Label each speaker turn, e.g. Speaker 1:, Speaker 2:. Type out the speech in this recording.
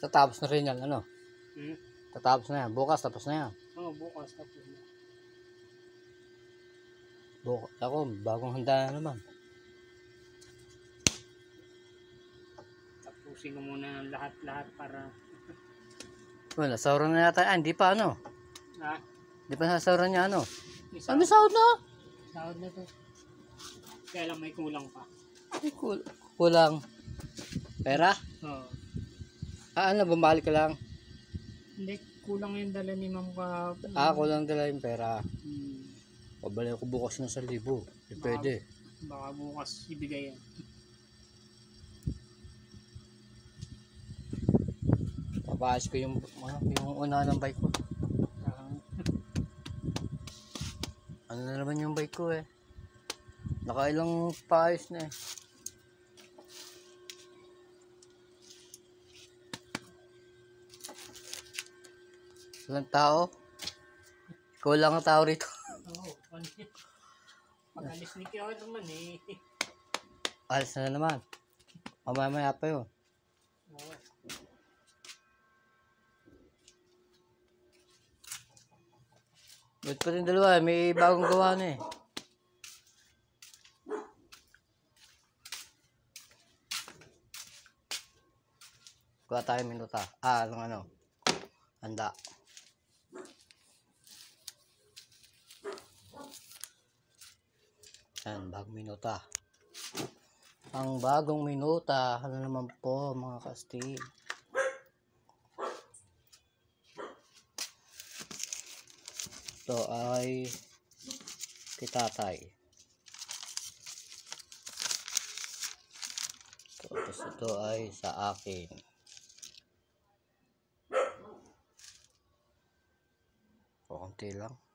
Speaker 1: Tatapos na rin yan, ano?
Speaker 2: Hmm?
Speaker 1: Tatapos na yan. Bukas, tapos na yan.
Speaker 2: Oo, bukas tapos na.
Speaker 1: Bukas. Ako, bagong handa na naman.
Speaker 2: Tapusin ko muna ang lahat-lahat para...
Speaker 1: Well, nasauran na yata. Hindi pa, ano?
Speaker 2: Ah,
Speaker 1: Hindi pa nasauran niya, ano?
Speaker 2: isa.
Speaker 1: Ano, sahod na?
Speaker 2: Sahod na to. Kaya lang may kulang pa.
Speaker 1: Ay, kulang. Pera?
Speaker 2: Oo.
Speaker 1: Ano, bumalik ka lang?
Speaker 2: Hindi, kulang yung dala ni ma'am kahapon.
Speaker 1: Kulang dala yung pera.
Speaker 2: Hmm.
Speaker 1: Pabalik ko bukas ng 1,000. Hindi pwede.
Speaker 2: Baka bukas ibigay yan.
Speaker 1: Papaayos ko yung una ng bike ko. Ano na naman yung bike ko eh. Nakailang paayos na eh. Walang tao. Ikaw lang ang tao rito.
Speaker 2: Oo, pag-alis ni Kyo naman eh.
Speaker 1: Alis na naman. Mamaya pa yun.
Speaker 2: Oo.
Speaker 1: Ba't pa rin dalawa, may bagong gawa na eh. Kuha tayo minuta. Ano? Handa. Yan, bagong minuta. Ang bagong minuta, ano naman po mga kastig. Ito ay kitatay. Tapos ito ay sa akin. Konti lang.